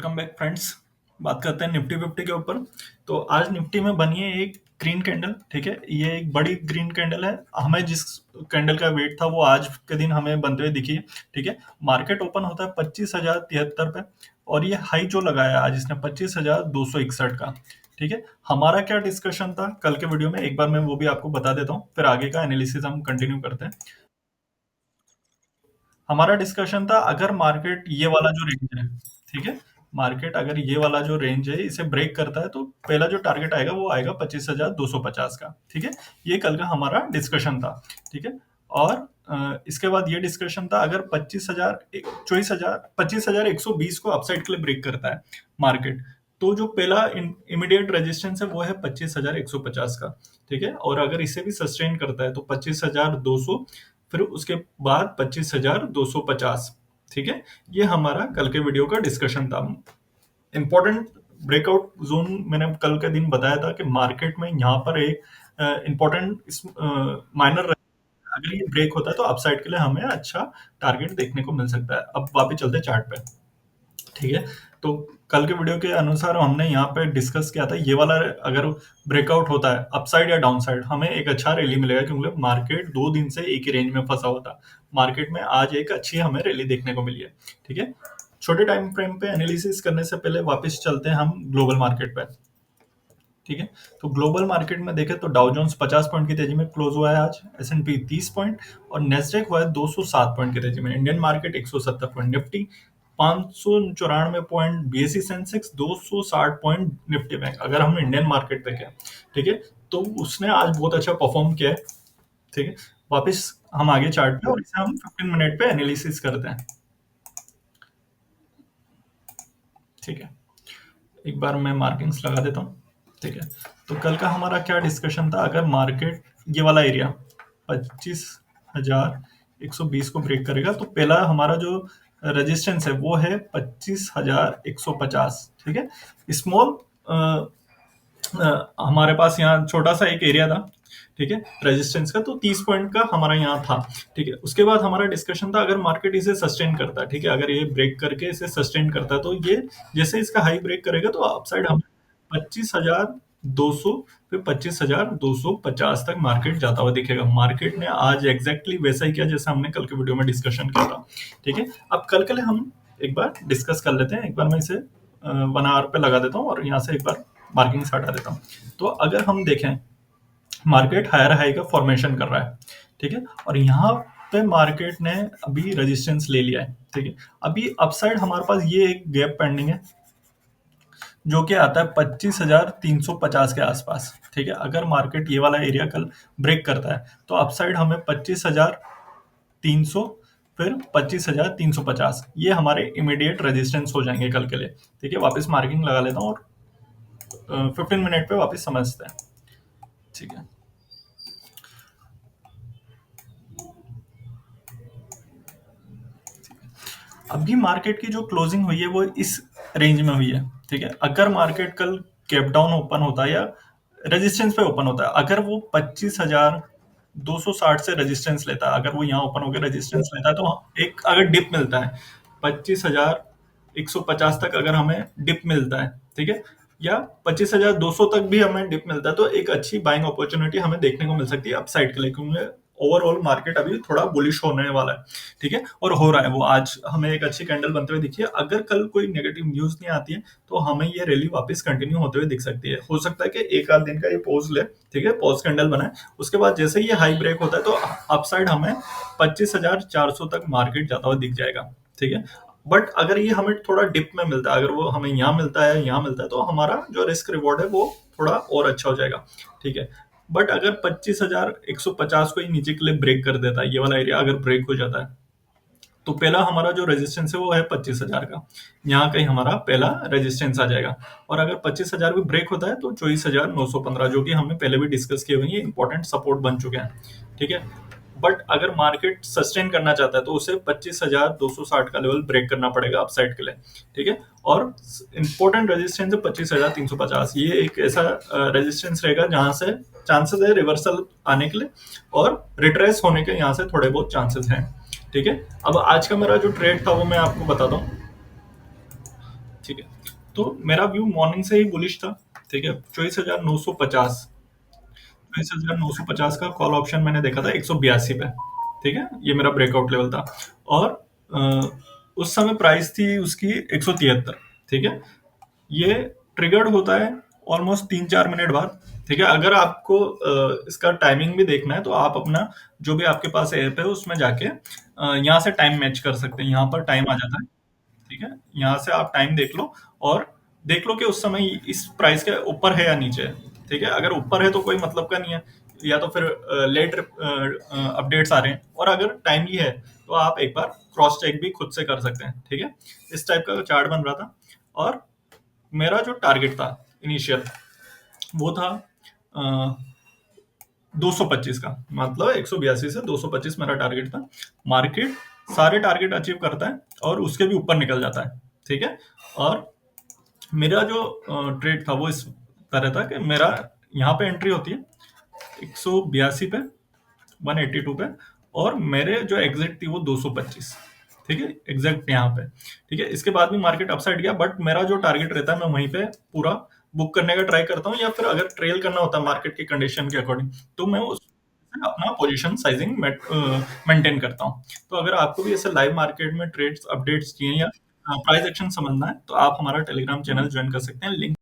Welcome back friends. बात करते हैं निफ्टी फिफ्टी के ऊपर। तो आज निफ्टी में बनी है एक ग्रीन कैंडल। ठीक है, ये एक बड़ी ग्रीन कैंडल है। हमें जिस कैंडल का वेट था वो आज के दिन हमें बनते हुए दिखी है। ठीक है, मार्केट ओपन होता है 25,073 पे और ये हाई जो लगाया आज इसने 25,261 का। ठीक है, हमारा क्या डिस्कशन था कल के वीडियो में, एक बार मैं वो भी आपको बता देता हूँ, फिर आगे का एनालिसिस हम कंटिन्यू करते हैं। हमारा डिस्कशन था, अगर मार्केट ये वाला जो रेंज है, ठीक है, मार्केट अगर ये वाला जो रेंज है इसे ब्रेक करता है तो पहला जो टारगेट आएगा वो आएगा 25,250 का। ठीक है, ये कल का हमारा डिस्कशन था। ठीक है, और इसके बाद ये डिस्कशन था, अगर 25,120 को अपसाइड के लिए ब्रेक करता है मार्केट, तो जो पहला इमीडिएट रेजिस्टेंस है वो है 25,150 का। ठीक है, और अगर इसे भी सस्टेन करता है तो 25,200, फिर उसके बाद 25,250। ठीक है, ये हमारा कल के वीडियो का डिस्कशन था। इंपॉर्टेंट ब्रेकआउट जोन मैंने कल के दिन बताया था कि मार्केट में यहाँ पर एक इंपॉर्टेंट माइनर, अगर ये ब्रेक होता है तो अपसाइड के लिए हमें अच्छा टारगेट देखने को मिल सकता है। अब वापस चलते हैं चार्ट पे। ठीक है, तो कल के वीडियो के अनुसार हमने यहाँ पे डिस्कस किया था, ये वाला अगर ब्रेकआउट होता है अपसाइड या डाउन साइड, हमें एक अच्छा रैली मिलेगा, क्योंकि मार्केट 2 दिन से एक ही रेंज में फंसा हुआ था। मार्केट में आज एक अच्छी हमें रैली देखने को मिली है। ठीक है, छोटे टाइम फ्रेम पे एनालिसिस करने से पहले वापस चलते हैं हम ग्लोबल मार्केट पे। ठीक है, तो ग्लोबल मार्केट में देखें तो डाउ जोन्स 50 पॉइंट की तेजी में क्लोज हुआ है आज, एस&पी 30 पॉइंट और नेस्डेक हुआ है 207 पॉइंट की तेजी में। Indian market 170 point, Nifty 594 point, BSE Sensex 260 point, Nifty bank. अगर हम इंडियन मार्केट देखें, ठीक है, तो उसने आज बहुत अच्छा परफॉर्म किया है। ठीक है, वापस हम आगे चार्ट पे और इसे हम 15 मिनट पे एनालिसिस करते हैं। ठीक है, एक बार मैं मार्किंग्स लगा देता हूँ। ठीक है, तो कल का हमारा क्या डिस्कशन था, अगर मार्केट ये वाला एरिया 25,120 को ब्रेक करेगा तो पहला हमारा जो रेजिस्टेंस है वो है 25,150। ठीक है, स्मॉल हमारे पास यहाँ छोटा सा एक एरिया था। ठीक है, रेजिस्टेंस का तो 30 पॉइंट का हमारा यहाँ था। ठीक है, उसके बाद हमारा डिस्कशन था, अगर मार्केट इसे सस्टेन करता है, ठीक है, अगर ये ब्रेक करके इसे सस्टेन करता है तो ये जैसे इसका हाई ब्रेक करेगा तो अपसाइड हमें 25,200 फिर 25,250 तक मार्केट जाता हुआ दिखेगा। मार्केट ने आज एग्जैक्टली वैसा ही किया जैसा हमने कल के वीडियो में डिस्कशन किया था। ठीक है, अब कल के लिए हम एक बार डिस्कस कर लेते हैं। एक बार मैं इसे 1 आवर पे लगा देता हूँ और यहाँ से एक बार मार्किंग हटा देता हूँ। तो अगर हम देखें, मार्केट हायर हाई का फॉर्मेशन कर रहा है। ठीक है, और यहाँ पे मार्केट ने अभी रेजिस्टेंस ले लिया है। ठीक है, अभी अपसाइड हमारे पास ये एक गैप पेंडिंग है जो कि आता है 25,350 के आसपास। ठीक है, अगर मार्केट ये वाला एरिया कल ब्रेक करता है तो अपसाइड हमें 25,300 फिर 25,350, ये हमारे इमीडिएट रेजिस्टेंस हो जाएंगे कल के लिए। ठीक है, वापस मार्किंग लगा लेता हूँ और 15 मिनट पे वापस समझते हैं। ठीक है, अभी मार्केट की जो क्लोजिंग हुई है वो इस रेंज में हुई है। ठीक है, अगर मार्केट कल कैप डाउन ओपन होता है या रेजिस्टेंस पे ओपन होता है, अगर वो 25,260 से रेजिस्टेंस लेता है, अगर वो यहाँ ओपन होकर रेजिस्टेंस लेता है तो एक अगर डिप मिलता है 25,150 तक, अगर हमें डिप मिलता है, ठीक है, या 25,200 तक भी हमें डिप मिलता है तो एक अच्छी बाइंग अपॉर्चुनिटी हमें देखने को मिल सकती है अपसाइड के लिए, क्योंकि ओवरऑल मार्केट अभी थोड़ा बुलिश होने वाला है। ठीक है, और हो रहा है वो, आज हमें एक अच्छी कैंडल बनते हुए दिखी है। अगर कल कोई नेगेटिव न्यूज नहीं आती है तो हमें ये रैली वापस कंटिन्यू होते हुए दिख सकती है। हो सकता है कि एक आध दिन का ये पॉज ले, ठीक है, पॉज कैंडल बनाए, उसके बाद जैसे ही ये हाई ब्रेक होता है तो अपसाइड हमें 25,400 तक मार्केट जाता हुआ दिख जाएगा। ठीक है, बट अगर ये हमें थोड़ा डिप में मिलता है, अगर वो हमें यहाँ मिलता है यहाँ मिलता है तो हमारा जो रिस्क रिवॉर्ड है वो थोड़ा और अच्छा हो जाएगा। ठीक है, बट अगर 25,150 को ही नीचे के लिए ब्रेक कर देता है, ये वाला एरिया अगर ब्रेक हो जाता है तो पहला हमारा जो रेजिस्टेंस है वो है 25,000 का, यहाँ कहीं हमारा पहला रेजिस्टेंस आ जाएगा। और अगर 25,000 भी ब्रेक होता है तो 24,915, जो कि हमने पहले भी डिस्कस किए हुए हैं, इंपॉर्टेंट सपोर्ट बन चुके हैं। ठीक है, बट अगर मार्केट सस्टेन करना चाहता है तो उसे 25,260 का लेवल ब्रेक करना पड़ेगा अपसाइड के लिए। ठीक है, और इंपॉर्टेंट रेजिस्टेंस है 25,350, ये एक ऐसा रेजिस्टेंस रहेगा जहां से चांसेस है रिवर्सल आने के लिए और रिट्रेस होने के यहाँ से थोड़े बहुत चांसेस हैं। ठीक है, अब आज का मेरा जो ट्रेड था वो मैं आपको बताता हूँ। ठीक है। तो मेरा व्यू मॉर्निंग से ही बुलिश था। ठीक है, 24,950, 24,950 का कॉल ऑप्शन मैंने देखा था 182 पे। ठीक है, ये मेरा ब्रेकआउट लेवल था। और उस समय प्राइस थी उसकी 173। ठीक है, ये ट्रिगर्ड होता है ऑलमोस्ट 3-4 मिनट बाद। ठीक है, अगर आपको इसका टाइमिंग भी देखना है तो आप अपना जो भी आपके पास ऐप है उसमें जाके यहाँ से टाइम मैच कर सकते हैं। यहाँ पर टाइम आ जाता है। ठीक है, यहाँ से आप टाइम देख लो और देख लो कि उस समय इस प्राइस के ऊपर है या नीचे है। ठीक है, अगर ऊपर है तो कोई मतलब का नहीं है, या तो फिर लेट अपडेट्स आ रहे हैं, और अगर टाइमली है तो आप एक बार क्रॉस चेक भी खुद से कर सकते हैं। ठीक है, इस टाइप का चार्ट बन रहा था। और मेरा जो टारगेट था इनिशियल, वो था 225 का, मतलब 182 से 225 मेरा टारगेट था। मार्केट सारे टारगेट अचीव करता है और उसके भी ऊपर निकल जाता है। ठीक है, और मेरा जो ट्रेड था वो इस तरह था कि मेरा यहाँ पे एंट्री होती है 182 पे, 182 पे, और मेरे जो एग्जिट थी वो 225। ठीक है, एग्जैक्ट यहाँ पे। ठीक है, इसके बाद भी मार्केट अपसाइड गया, बट मेरा जो टारगेट रहता है मैं वहीं पे पूरा बुक करने का ट्राई करता हूँ, या फिर अगर ट्रेल करना होता है मार्केट की कंडीशन के अकॉर्डिंग तो मैं उस अपना पोजीशन साइजिंग मेंटेन करता हूँ। तो अगर आपको भी ऐसे लाइव मार्केट में ट्रेड्स अपडेट्स चाहिए या प्राइस एक्शन समझना है तो आप हमारा टेलीग्राम चैनल ज्वाइन कर सकते हैं। लिंक